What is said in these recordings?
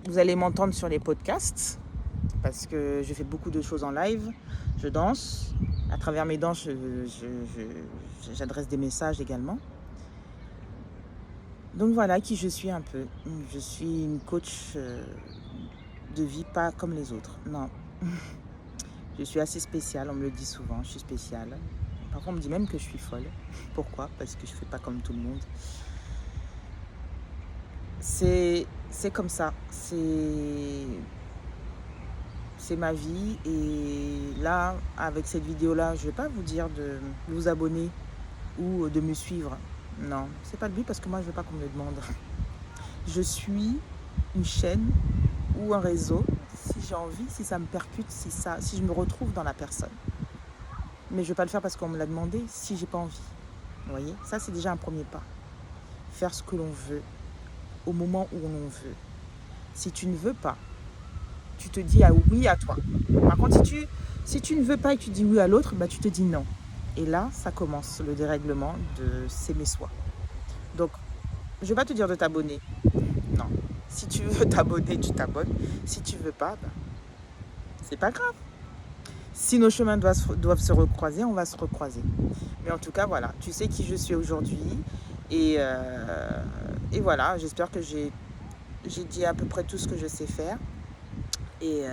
vous allez m'entendre sur les podcasts parce que je fais beaucoup de choses en live. Je danse. À travers mes danses, j'adresse des messages également. Donc voilà qui je suis un peu. Je suis une coach de vie, pas comme les autres. Non. Je suis assez spéciale, on me le dit souvent, je suis spéciale. Parfois on me dit même que je suis folle. Pourquoi? Parce que je ne fais pas comme tout le monde. C'est comme ça. C'est ma vie. Et là, avec cette vidéo-là, je ne vais pas vous dire de vous abonner ou de me suivre. Non, c'est pas le but parce que moi, je ne veux pas qu'on me le demande. Je suis une chaîne ou un réseau si j'ai envie, si ça me percute, si je me retrouve dans la personne. Mais je ne vais pas le faire parce qu'on me l'a demandé si j'ai pas envie. Vous voyez, ça c'est déjà un premier pas. Faire ce que l'on veut au moment où l'on veut. Si tu ne veux pas, tu te dis oui à toi. Par contre, si tu ne veux pas et que tu dis oui à l'autre, bah, tu te dis non. Et là, ça commence le dérèglement de s'aimer soi. Donc, je ne vais pas te dire de t'abonner. Non. Si tu veux t'abonner, tu t'abonnes. Si tu ne veux pas, bah, c'est pas grave. Si nos chemins doivent se recroiser, on va se recroiser. Mais en tout cas, voilà, tu sais qui je suis aujourd'hui. Et voilà, j'espère que j'ai dit à peu près tout ce que je sais faire. Et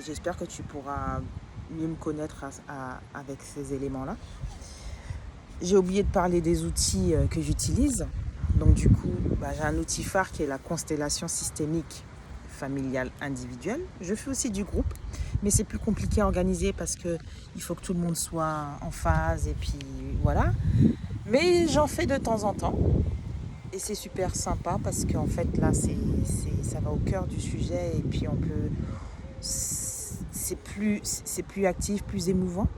j'espère que tu pourras mieux me connaître avec ces éléments-là. J'ai oublié de parler des outils que j'utilise. Donc du coup, j'ai un outil phare qui est la constellation systémique familiale individuelle. Je fais aussi du groupe, mais c'est plus compliqué à organiser parce qu'il faut que tout le monde soit en phase et puis voilà. Mais j'en fais de temps en temps et c'est super sympa parce qu'en fait là, ça va au cœur du sujet et puis on peut... C'est plus actif, plus émouvant.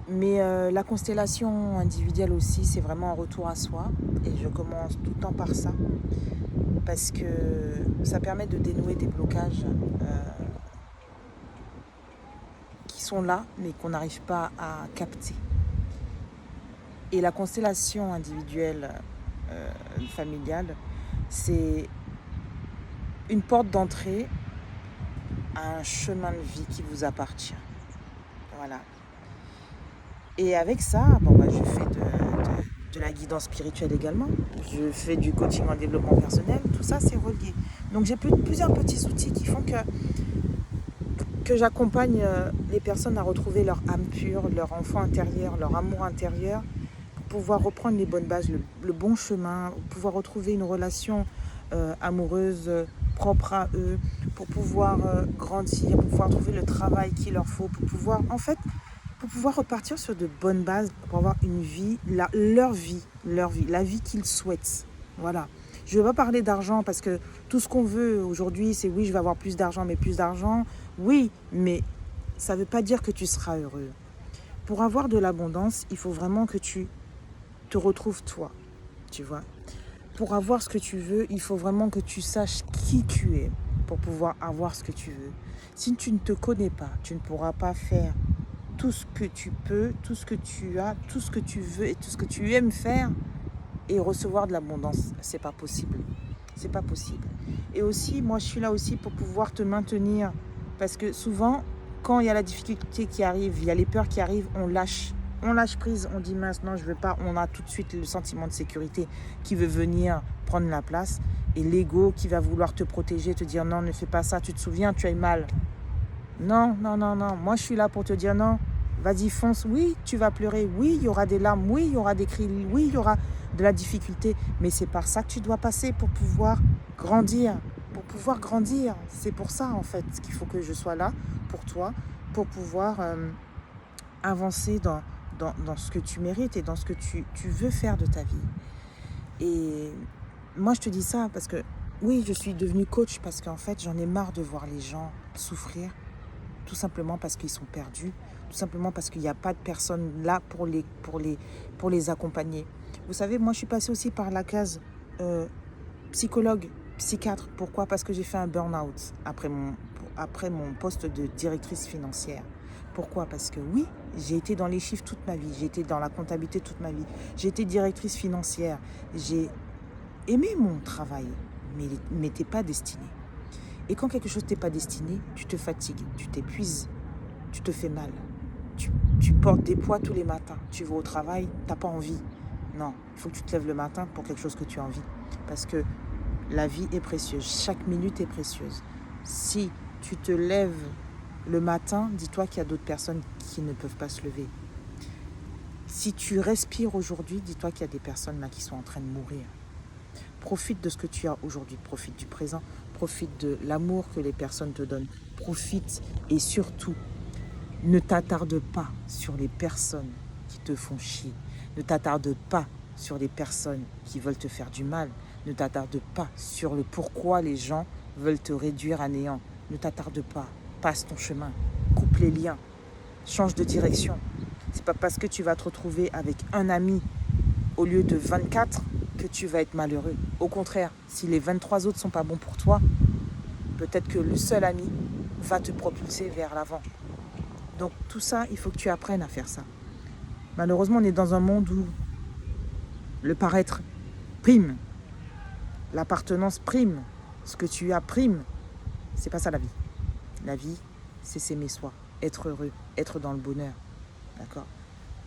Mais la constellation individuelle aussi, c'est vraiment un retour à soi. Et je commence tout le temps par ça. Parce que ça permet de dénouer des blocages qui sont là, mais qu'on n'arrive pas à capter. Et la constellation individuelle familiale, c'est une porte d'entrée à un chemin de vie qui vous appartient. Voilà. Et avec ça, je fais de la guidance spirituelle également. Je fais du coaching en développement personnel. Tout ça, c'est relié. Donc, j'ai plusieurs petits outils qui font que j'accompagne les personnes à retrouver leur âme pure, leur enfant intérieur, leur amour intérieur, pour pouvoir reprendre les bonnes bases, le bon chemin, pour pouvoir retrouver une relation amoureuse propre à eux, pour pouvoir grandir, pour pouvoir trouver le travail qu'il leur faut, pour pouvoir repartir sur de bonnes bases, pour avoir une vie, leur vie, la vie qu'ils souhaitent. Voilà. Je ne vais pas parler d'argent parce que tout ce qu'on veut aujourd'hui, c'est oui, je vais avoir plus d'argent, mais plus d'argent. Oui, mais ça ne veut pas dire que tu seras heureux. Pour avoir de l'abondance, il faut vraiment que tu te retrouves toi, tu vois. Pour avoir ce que tu veux, il faut vraiment que tu saches qui tu es pour pouvoir avoir ce que tu veux. Si tu ne te connais pas, tu ne pourras pas faire tout ce que tu peux, tout ce que tu as, tout ce que tu veux et tout ce que tu aimes faire et recevoir de l'abondance. C'est pas possible. C'est pas possible. Et aussi, moi, je suis là aussi pour pouvoir te maintenir. Parce que souvent, quand il y a la difficulté qui arrive, il y a les peurs qui arrivent, on lâche. On lâche prise, on dit mince, non, je veux pas. On a tout de suite le sentiment de sécurité qui veut venir prendre la place. Et l'ego qui va vouloir te protéger, te dire non, ne fais pas ça, tu te souviens, tu as eu mal. Non, non, non, non. Moi, je suis là pour te dire non. Vas-y, fonce. Oui, tu vas pleurer. Oui, il y aura des larmes. Oui, il y aura des cris. Oui, il y aura de la difficulté. Mais c'est par ça que tu dois passer pour pouvoir grandir. Pour pouvoir grandir. C'est pour ça, en fait, qu'il faut que je sois là pour toi, pour pouvoir avancer dans ce que tu mérites et dans ce que tu veux faire de ta vie. Et moi, je te dis ça parce que, oui, je suis devenue coach parce qu'en fait, j'en ai marre de voir les gens souffrir. Tout simplement parce qu'ils sont perdus, tout simplement parce qu'il n'y a pas de personne là pour les accompagner. Vous savez, moi je suis passée aussi par la case psychologue, psychiatre. Pourquoi? Parce que j'ai fait un burn-out après mon poste de directrice financière. Pourquoi? Parce que oui, j'ai été dans les chiffres toute ma vie, j'ai été dans la comptabilité toute ma vie, j'ai été directrice financière, j'ai aimé mon travail, mais tu n'es pas destiné. Et quand quelque chose t'est pas destiné, tu te fatigues, tu t'épuises, tu te fais mal. Tu portes des poids tous les matins. Tu vas au travail, tu n'as pas envie. Non, il faut que tu te lèves le matin pour quelque chose que tu as envie. Parce que la vie est précieuse, chaque minute est précieuse. Si tu te lèves le matin, dis-toi qu'il y a d'autres personnes qui ne peuvent pas se lever. Si tu respires aujourd'hui, dis-toi qu'il y a des personnes là qui sont en train de mourir. Profite de ce que tu as aujourd'hui, profite du présent, profite de l'amour que les personnes te donnent, profite et surtout, ne t'attarde pas sur les personnes qui te font chier, ne t'attarde pas sur les personnes qui veulent te faire du mal, ne t'attarde pas sur le pourquoi les gens veulent te réduire à néant, ne t'attarde pas, passe ton chemin, coupe les liens, change de direction. C'est pas parce que tu vas te retrouver avec un ami au lieu de 24 que tu vas être malheureux. Au contraire, si les 23 autres ne sont pas bons pour toi, peut-être que le seul ami va te propulser vers l'avant. Donc tout ça, il faut que tu apprennes à faire ça. Malheureusement, on est dans un monde où le paraître prime, l'appartenance prime, ce que tu as prime. C'est pas ça la vie. La vie, c'est s'aimer soi, être heureux, être dans le bonheur. D'accord ?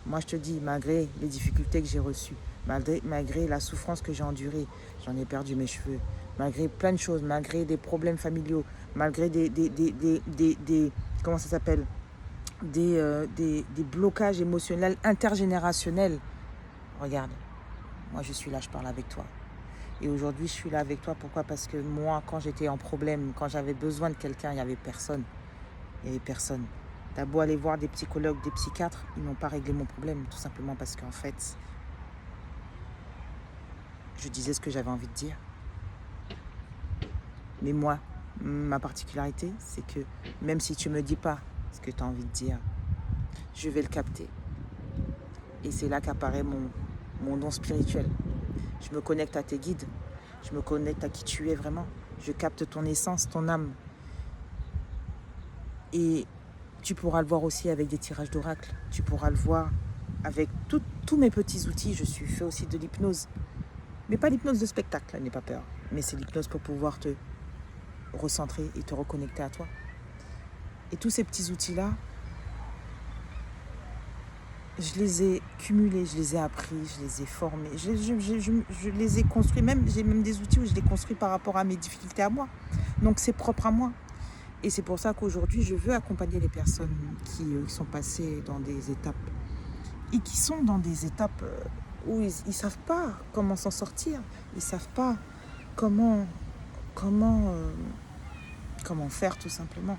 Moi, je te dis, malgré les difficultés que j'ai reçues, malgré la souffrance que j'ai endurée, j'en ai perdu mes cheveux, malgré plein de choses, malgré des problèmes familiaux, malgré comment ça s'appelle, des blocages émotionnels intergénérationnels. Regarde, moi je suis là, je parle avec toi. Et aujourd'hui, je suis là avec toi. Pourquoi ? Parce que moi, quand j'étais en problème, quand j'avais besoin de quelqu'un, il n'y avait personne. Il n'y avait personne. T'as beau aller voir des psychologues, des psychiatres, ils n'ont pas réglé mon problème. Tout simplement parce qu'en fait, je disais ce que j'avais envie de dire. Mais moi, ma particularité, c'est que même si tu ne me dis pas ce que tu as envie de dire, je vais le capter. Et c'est là qu'apparaît mon don spirituel. Je me connecte à tes guides. Je me connecte à qui tu es vraiment. Je capte ton essence, ton âme. Et tu pourras le voir aussi avec des tirages d'oracle. Tu pourras le voir avec tous mes petits outils. Je suis fait aussi de l'hypnose. Mais pas l'hypnose de spectacle, n'aie pas peur. Mais c'est l'hypnose pour pouvoir te recentrer et te reconnecter à toi. Et tous ces petits outils-là, je les ai cumulés, je les ai appris, je les ai formés, je les ai construits. J'ai même des outils où je les construis par rapport à mes difficultés à moi. Donc c'est propre à moi. Et c'est pour ça qu'aujourd'hui, je veux accompagner les personnes qui sont passées dans des étapes et qui sont dans des étapes où ils ne savent pas comment s'en sortir. Ils ne savent pas comment faire tout simplement.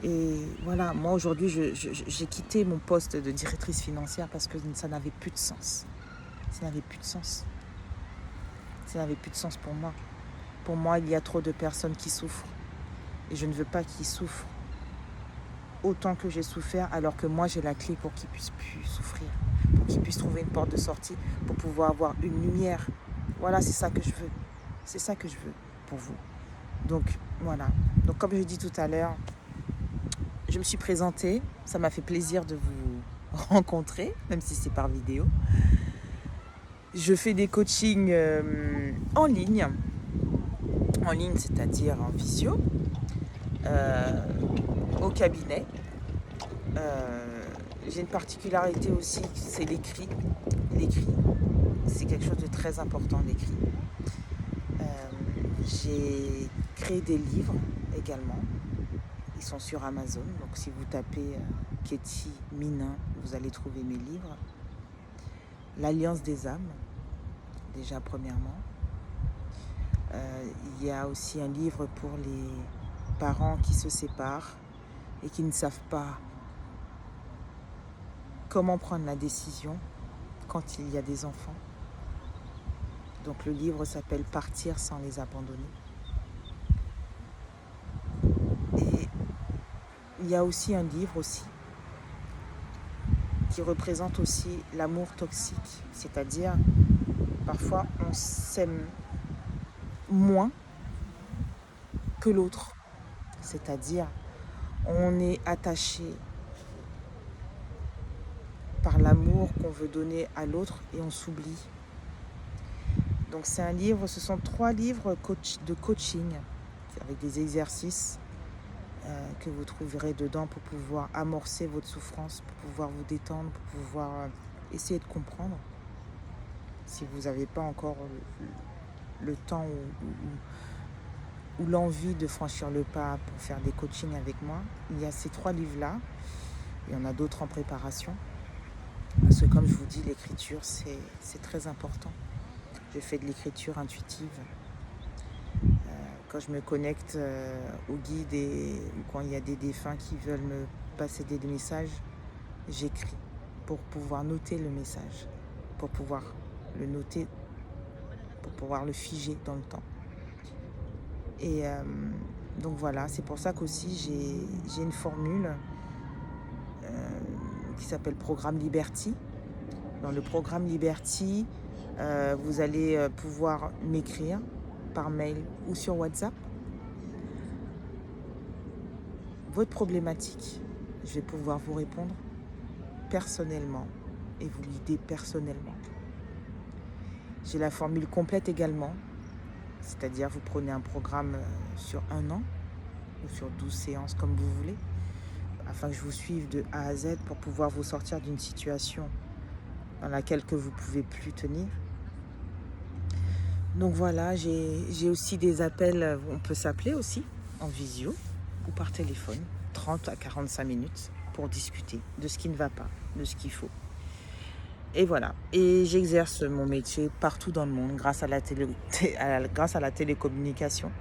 Et voilà, moi aujourd'hui, j'ai quitté mon poste de directrice financière parce que ça n'avait plus de sens. Ça n'avait plus de sens. Ça n'avait plus de sens pour moi. Pour moi, il y a trop de personnes qui souffrent. Et je ne veux pas qu'ils souffrent autant que j'ai souffert, alors que moi, j'ai la clé pour qu'ils puissent plus souffrir, pour qu'ils puissent trouver une porte de sortie, pour pouvoir avoir une lumière. Voilà, c'est ça que je veux. C'est ça que je veux pour vous. Donc, voilà. Donc, comme je dis tout à l'heure, je me suis présentée. Ça m'a fait plaisir de vous rencontrer, même si c'est par vidéo. Je fais des coachings en ligne. En ligne, c'est-à-dire en visio. Au cabinet. J'ai une particularité aussi, c'est l'écrit. L'écrit, c'est quelque chose de très important, l'écrit. J'ai créé des livres également. Ils sont sur Amazon. Donc si vous tapez Ketty Minin, vous allez trouver mes livres. L'Alliance des âmes, déjà premièrement. Il y a aussi un livre pour les parents qui se séparent et qui ne savent pas comment prendre la décision quand il y a des enfants. Donc le livre s'appelle « Partir sans les abandonner ». Et il y a aussi un livre aussi qui représente aussi l'amour toxique, c'est-à-dire parfois on s'aime moins que l'autre, c'est-à-dire on est attaché par l'amour qu'on veut donner à l'autre et on s'oublie. Donc c'est un livre, ce sont 3 livres de coaching avec des exercices que vous trouverez dedans pour pouvoir amorcer votre souffrance, pour pouvoir vous détendre, pour pouvoir essayer de comprendre. Si vous n'avez pas encore le temps ou l'envie de franchir le pas pour faire des coachings avec moi, il y a ces 3 livres-là. Il y en a d'autres en préparation. Parce que comme je vous dis, l'écriture, c'est très important. Je fais de l'écriture intuitive. Quand je me connecte au guide ou quand il y a des défunts qui veulent me passer des messages, j'écris pour pouvoir noter le message, pour pouvoir le noter, pour pouvoir le figer dans le temps. Et donc voilà, c'est pour ça qu'aussi j'ai une formule qui s'appelle Programme Liberty. Dans le programme Liberty, vous allez pouvoir m'écrire par mail ou sur WhatsApp votre problématique. Je vais pouvoir vous répondre personnellement et vous guider personnellement. J'ai la formule complète également, c'est-à-dire vous prenez un programme sur 1 an ou sur 12 séances comme vous voulez, afin que je vous suive de A à Z pour pouvoir vous sortir d'une situation dans laquelle que vous ne pouvez plus tenir. Donc voilà, j'ai aussi des appels, on peut s'appeler aussi en visio ou par téléphone, 30 à 45 minutes pour discuter de ce qui ne va pas, de ce qu'il faut. Et voilà, et j'exerce mon métier partout dans le monde grâce à la télécommunication.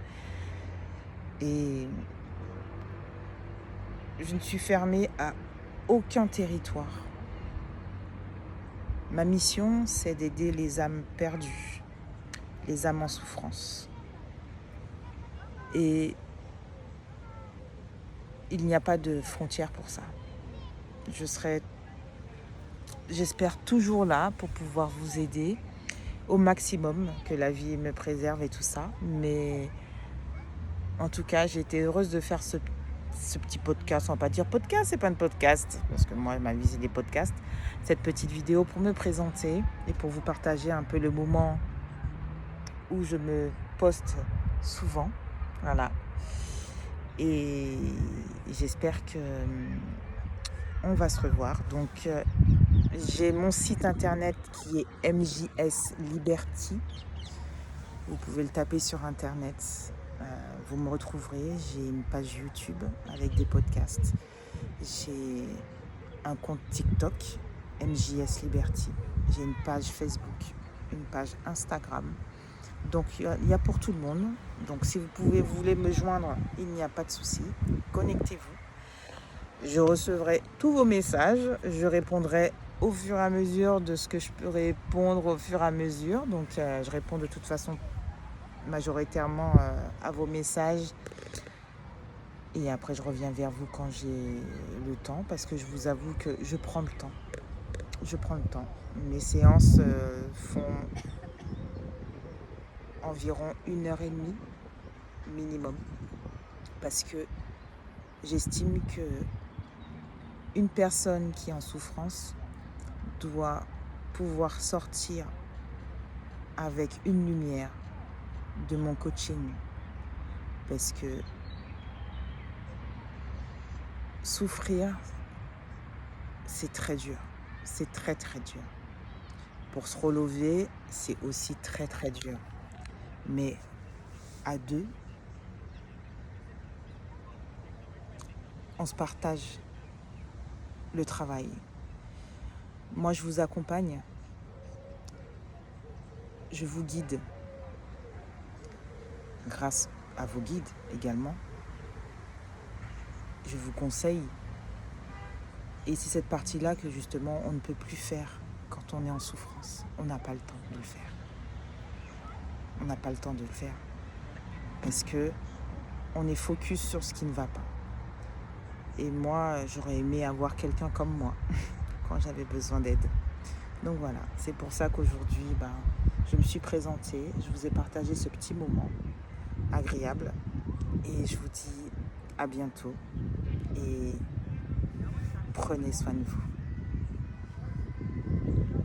Et je ne suis fermée à aucun territoire. Ma mission, c'est d'aider les âmes perdues, les âmes en souffrance. Et il n'y a pas de frontière pour ça. J'espère toujours là pour pouvoir vous aider au maximum, que la vie me préserve et tout ça. Mais en tout cas, j'ai été heureuse de faire ce petit podcast. On va pas dire podcast, c'est pas un podcast, parce que moi, ma vie, c'est des podcasts. Cette petite vidéo pour me présenter et pour vous partager un peu le moment où je me poste souvent. Voilà. Et j'espère que on va se revoir. Donc, j'ai mon site internet qui est MJS Liberty. Vous pouvez le taper sur internet. Vous me retrouverez. J'ai une page YouTube avec des podcasts. J'ai un compte TikTok, MJS Liberty. J'ai une page Facebook, une page Instagram. Donc il y a pour tout le monde. Donc si vous voulez me joindre, il n'y a pas de souci. Connectez-vous. Je recevrai tous vos messages. Je répondrai au fur et à mesure de ce que je peux répondre au fur et à mesure. Donc je réponds de toute façon majoritairement à vos messages. Et après je reviens vers vous quand j'ai le temps. Parce que je vous avoue que je prends le temps. Mes séances font environ 1h30 minimum. Parce que j'estime que une personne qui est en souffrance doit pouvoir sortir avec une lumière de mon coaching. Parce que souffrir, c'est très dur. C'est très très dur. Pour se relever, c'est aussi très très dur. Mais à 2, on se partage le travail. Moi, je vous accompagne. Je vous guide grâce à vos guides également. Je vous conseille. Et c'est cette partie-là que justement, on ne peut plus faire quand on est en souffrance. On n'a pas le temps de le faire. Parce que on est focus sur ce qui ne va pas. Et moi, j'aurais aimé avoir quelqu'un comme moi quand j'avais besoin d'aide. Donc voilà, c'est pour ça qu'aujourd'hui, je me suis présentée, je vous ai partagé ce petit moment agréable. Et je vous dis à bientôt et prenez soin de vous.